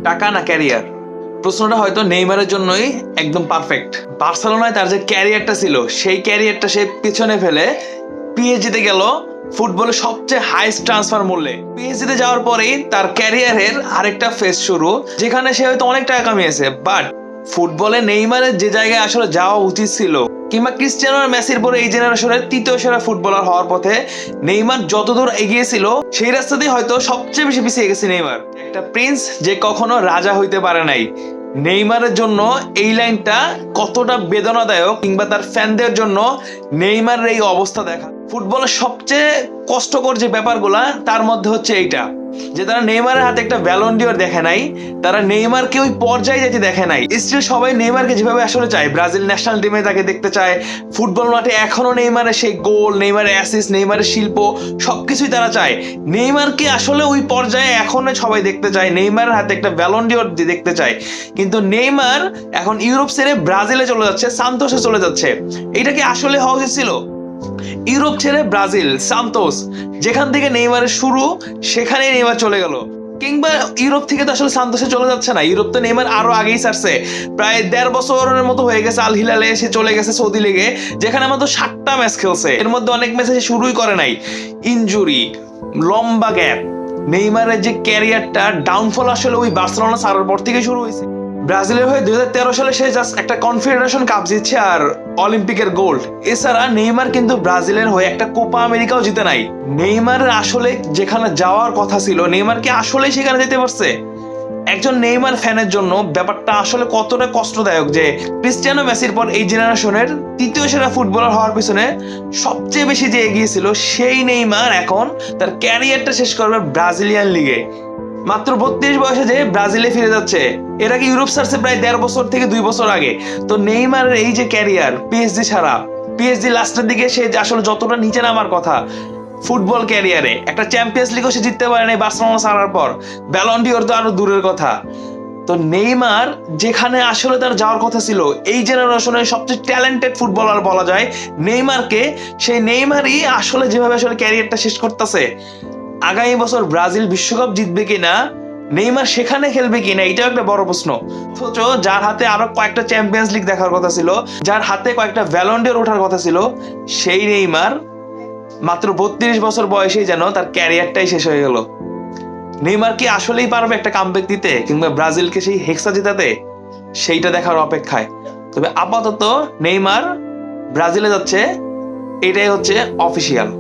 টাকা না ক্যারিয়ার? প্রশ্নটা হয়তো নেইমারের জন্যই একদম পারফেক্ট। বার্সেলোনায় তার যে ক্যারিয়ারটা ছিল সেই ক্যারিয়ারটা সে পিছনে ফেলে পিএসজিতে গেল ফুটবলের সবচেয়ে হাইস্ট ট্রান্সফার মূল্যে। পিএসজিতে যাওয়ার পরেই তার ক্যারিয়ারের আরেকটা ফেজ শুরু, যেখানে সে হয়তো অনেক টাকা কামিয়েছে, বাট ফুটবলে নেইমারের যে জায়গায় আসলে যাওয়া উচিত ছিল, কিংবা ক্রিস্টিয়ানো আর মেসির পরে এই জেনারেশনের তৃতীয় সেরা ফুটবলার হওয়ার পথে নেইমার যতদূর এগিয়েছিল সেই রাস্তাতেই হয়তো সবচেয়ে বেশি পিছিয়ে গেছে নেইমার। একটা প্রিন্স যে কখনো রাজা হইতে পারে নাই, নেইমারের জন্য এই লাইনটা কতটা বেদনাদায়ক, কিংবা তার ফ্যানদের জন্য নেইমারের এই অবস্থা দেখা। ফুটবলের সবচেয়ে কষ্টকর যে ব্যাপারগুলা তার মধ্যে হচ্ছে এইটা, যে তারা নেইমারের হাতে একটা ব্যালন ডিওর দেখে নাই, তারা নেইমারকে ওই পর্যায়ে যেতে দেখে নাই। স্টিল সবাই নেইমারকে যেভাবে আসলে চায়, ব্রাজিল ন্যাশনাল টিমে তাকে দেখতে চায়, ফুটবল মাঠে এখনো নেইমারের সেই গোল, নেইমারের অ্যাসিস্ট, নেইমারের শিল্প সবকিছুই তারা চায়। নেইমারকে আসলে ওই পর্যায়ে এখনো সবাই দেখতে চায়, নেইমারের হাতে একটা ব্যালন ডিওর দেখতে চায়। কিন্তু নেইমার এখন ইউরোপ ছেড়ে ব্রাজিলে চলে যাচ্ছে, সান্তোসে চলে যাচ্ছে। এটা কি আসলে হওয়া উচিত ছিল? ইউরোপ ছেড়ে ব্রাজিল, সান্তোস, যেখান থেকে নেইমারের শুরু সেখানেই নেইমার চলে গেল। কিংবা ইউরোপ থেকে তো আসলে সান্তোসে চলে যাচ্ছে না, ইউরোপ তো নেইমার আরো আগেই ছাড়ছে। প্রায় 1.5 বছরের মতো হয়ে গেছে আল হিলালে এসে চলে গেছে সৌদি লিগে, যেখানে মাত্র 7টা ম্যাচ খেলছে, এর মধ্যে অনেক ম্যাচ শুরুই করে নাই। ইনজুরি, লম্বা গ্যাপ, নেইমারের যে ক্যারিয়ারটা ডাউনফল আসলে ওই বার্সেলোনা ছাড়ার পর থেকে শুরু হয়েছে। ব্রাজিলের হয়ে 2013 সালে সে জাস্ট একটা কনফেডারেশন কাপ জিতছে আর অলিম্পিকের গোল্ড। এছাড়া নেইমার কিন্তু ব্রাজিলের হয়ে একটা কোপা আমেরিকাও জিতে নাই। নেইমারের আসলে যেখানে যাওয়ার কথা ছিল, নেইমার কি আসলে সেখানে যেতে পারছে? একজন নেইমার ফ্যানের জন্য ব্যাপারটা আসলে কতটা কষ্টদায়ক যে ক্রিস্টিয়ানো মেসির পর এই জেনারেশনের তৃতীয় সেরা ফুটবলার হওয়ার পিছনে সবচেয়ে বেশি যে এগিয়েছিল সেই নেইমার এখন তার ক্যারিয়ারটা শেষ করবে ব্রাজিলিয়ান লিগে। মাত্র 32 বয়সে যে ব্রাজিলে ফিরে যাচ্ছে, এর আগে ইউরোপ ছাড়ছে প্রায় 1.5 বছর থেকে 2 বছর আগে। তো নেইমারের এই যে ক্যারিয়ার, পিএসজি ছাড়া, পিএসজি লাস্টের দিকে সে আসলে যতটা নিচে নামার কথা ফুটবল ক্যারিয়ারে, একটা চ্যাম্পিয়ন্স লিগও সে জিততে পারে নাই বার্সেলোনা ছাড়ার পর, ব্যালন ডিওর তো আরো দূরের কথা। তো নেইমার যেখানে আসলে তার যাওয়ার কথা ছিল, এই জেনারেশনের সবচেয়ে ট্যালেন্টেড ফুটবলার বলা যায় নেইমারকে, সেই নেইমারই আসলে যেভাবে আসলে ক্যারিয়ারটা শেষ করতেছে। আগামী বছর ব্রাজিল বিশ্বকাপ জিতবে কিনা, নেইমার সেখানে খেলবে কিনা, এটাও একটা বড় প্রশ্ন। অথচ যার হাতে আরো কয়েকটা চ্যাম্পিয়ন্স লিগ দেখার কথা ছিল, যার হাতে কয়েকটা ব্যালন ডিওর ওঠার কথা ছিল, সেই নেইমার মাত্র 32 বছর বয়সেই যেন তার ক্যারিয়ারটাই শেষ হয়ে গেল। নেইমার কি আসলেই পারবে একটা কামব্যাক দিতে, কিংবা ব্রাজিলকে সেই হেক্সা জেতাতে? সেইটা দেখার অপেক্ষায়। তবে আপাতত নেইমার ব্রাজিলে যাচ্ছে, এটাই হচ্ছে অফিসিয়াল।